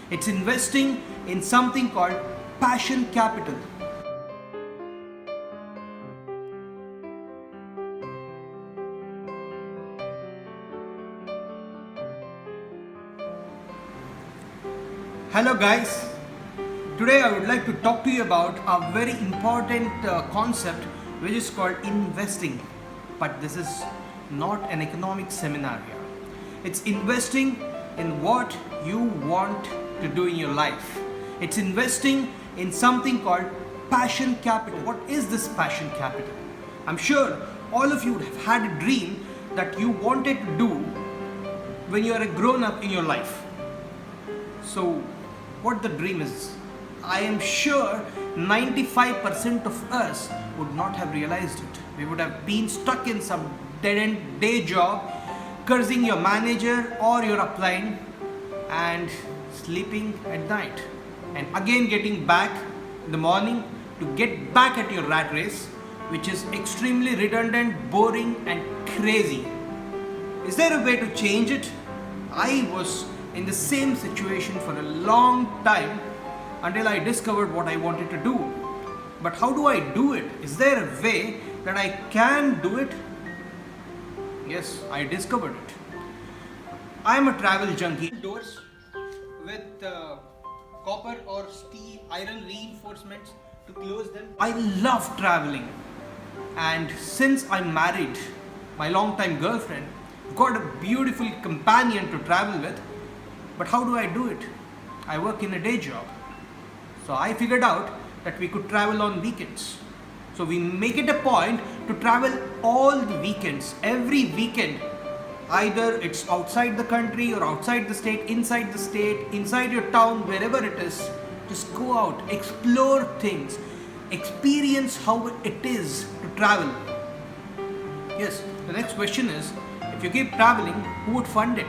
It's investing in something called passion capital. Hello guys, today I would like to talk to you about a very important concept which is called investing. But this is not an economic seminar here. It's investing in what you want to do in your life. It's investing in something called passion capital. What is this passion capital? I'm sure all of you would have had a dream that you wanted to do when you are a grown up in your life. So what the dream is, I am sure 95% of us would not have realized it. We would have been stuck in some dead-end day job, cursing your manager or your upline and sleeping at night, and again getting back in the morning to get back at your rat race, which is extremely redundant, boring and crazy. Is there a way to change it? I was in the same situation for a long time until I discovered what I wanted to do. But how do I do it? Is there a way that I can do it? Yes, I discovered it. I am a travel junkie. Doors with copper or steel iron reinforcements to close them. I love traveling, and since I'm married, my long-time girlfriend got a beautiful companion to travel with. But how do I do it? I work in a day job. So I figured out that we could travel on weekends. So we make it a point to travel all the weekends, every weekend. Either it's outside the country or outside the state, inside your town, wherever it is. Just go out, explore things, experience how it is to travel. Yes, the next question is, if you keep traveling, who would fund it?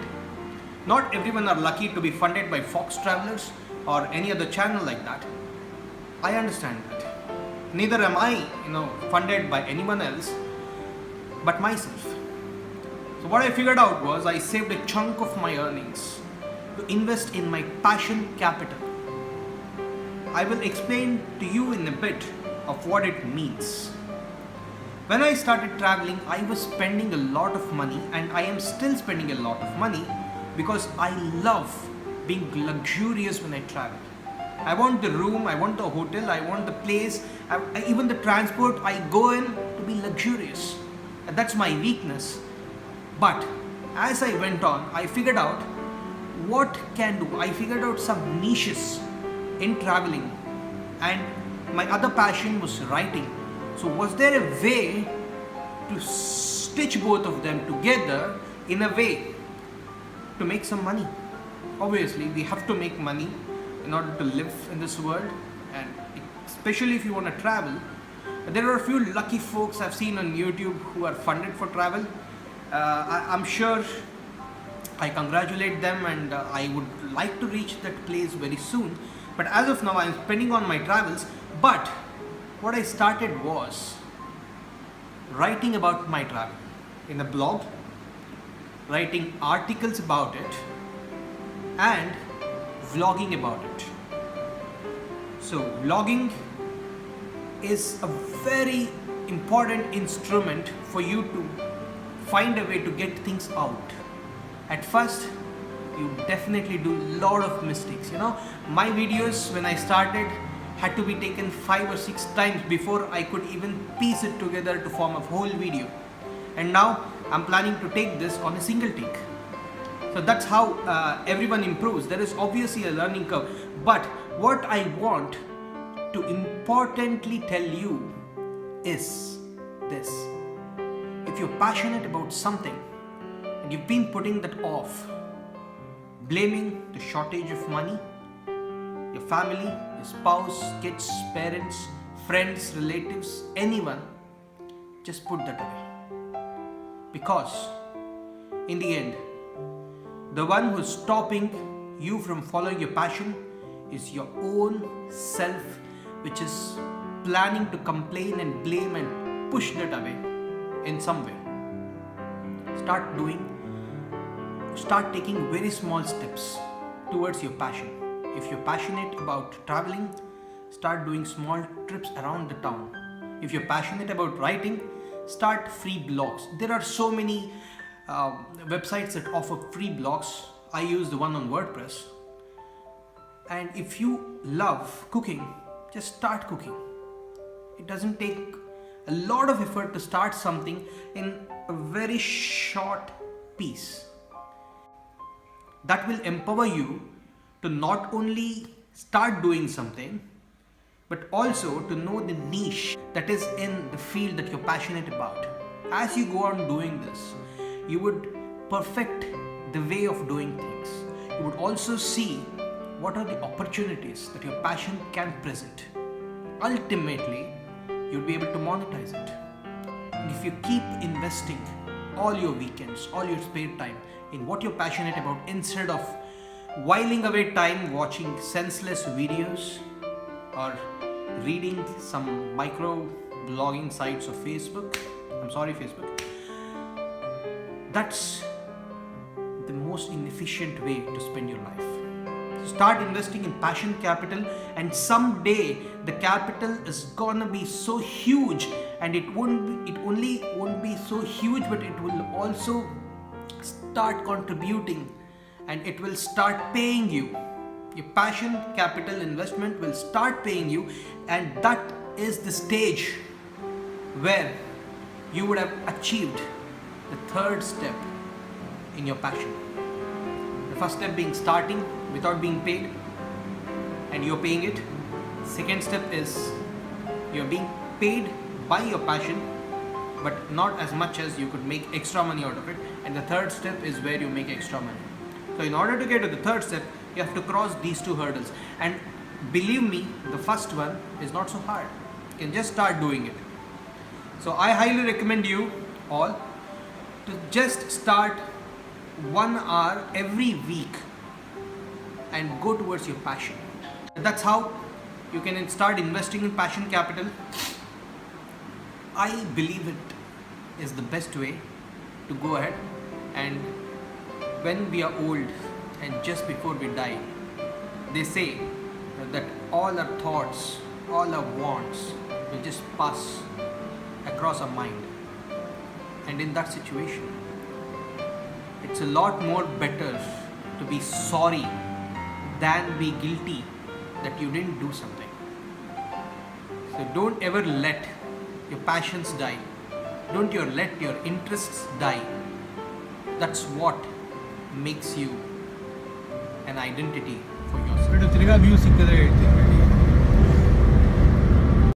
Not everyone are lucky to be funded by Fox Travelers or any other channel like that. I understand that. Neither am I, funded by anyone else but myself. So what I figured out was I saved a chunk of my earnings to invest in my passion capital. I will explain to you in a bit of what it means. When I started traveling, I was spending a lot of money, and I am still spending a lot of money because I love being luxurious when I travel. I want the room, I want the hotel, I want the place, even the transport I go in to be luxurious. And that's my weakness. But as I went on, I figured out what can do. I figured out some niches in traveling, and my other passion was writing. So was there a way to stitch both of them together in a way to make some money? Obviously, we have to make money in order to live in this world, and especially if you want to travel. There are a few lucky folks I've seen on YouTube who are funded for travel. I'm sure I congratulate them, and I would like to reach that place very soon. But as of now, I'm spending on my travels. But what I started was writing about my travel in a blog, writing articles about it, and vlogging about it. So vlogging is a very important instrument for you to find a way to get things out. At first, you definitely do a lot of mistakes. My videos when I started had to be taken 5 or 6 times before I could even piece it together to form a whole video. And now I'm planning to take this on a single take. So that's how everyone improves. There is obviously a learning curve. But what I want to importantly tell you is this. If you're passionate about something and you've been putting that off, blaming the shortage of money, your family, your spouse, kids, parents, friends, relatives, anyone, just put that away. Because in the end, the one who's stopping you from following your passion is your own self, which is planning to complain and blame and push that away in some way. Start taking very small steps towards your passion. If you're passionate about traveling, start doing small trips around the town. If you're passionate about writing, start free blogs. There are so many websites that offer free blogs. I use the one on WordPress. And if you love cooking, just start cooking. It doesn't take a lot of effort to start something in a very short piece. That will empower you to not only start doing something, but also to know the niche that is in the field that you're passionate about. As you go on doing this, you would perfect the way of doing things. You would also see what are the opportunities that your passion can present. Ultimately, you'll be able to monetize it. And if you keep investing all your weekends, all your spare time in what you're passionate about, instead of whiling away time watching senseless videos or reading some micro blogging sites of Facebook, that's the most inefficient way to spend your life. Start investing in passion capital, and someday the capital is gonna be so huge, and it only won't be so huge, but it will also start contributing, and it will start paying you. Your passion capital investment will start paying you, and that is the stage where you would have achieved the third step in your passion. The first step being starting without being paid, and you're paying it. Second step is you're being paid by your passion, but not as much as you could make extra money out of it. And the third step is where you make extra money. So in order to get to the third step, you have to cross these two hurdles. And believe me, the first one is not so hard. You can just start doing it. So I highly recommend you all to just start 1 hour every week and go towards your passion. That's how you can start investing in passion capital. I believe it is the best way to go ahead. And when we are old and just before we die, they say that all our thoughts, all our wants will just pass across our mind. And in that situation, it's a lot more better to be sorry than be guilty that you didn't do something. So don't ever let your passions die. Don't let your interests die. That's what makes you an identity for yourself.